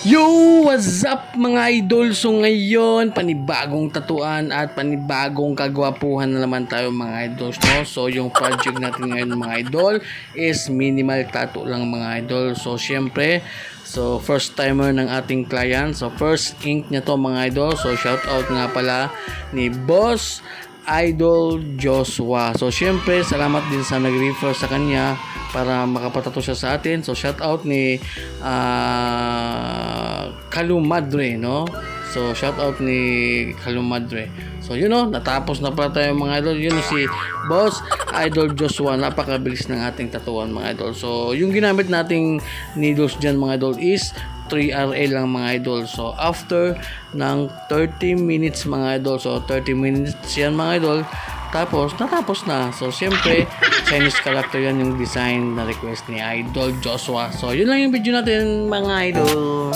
Yo! What's up mga idol? So ngayon, panibagong tatuan at panibagong kagwapuhan na naman tayo mga idol, no? So yung project natin ngayon mga idol is minimal tattoo lang mga idol. So syempre, so first timer ng ating client. So first ink niya to mga idol. So shout out nga pala ni Boss Idol Joshua. So syempre, salamat din sa nag-refer sa kanya para makapatato siya sa atin. So shout out ni Kalumadre, no? So shout out ni Kalumadre. So you know, natapos na pala tayo mga idol. Yun si Boss Idol Joshua. Napakabilis ng ating tatuan mga idol. So yung ginamit nating needles dyan mga idol is 3RA lang mga idol. So after ng 30 minutes mga idol, so 30 minutes yan mga idol, tapos natapos na. So siyempre Chinese character yan yung design na request ni Idol Joshua. So yun lang yung video natin mga idol.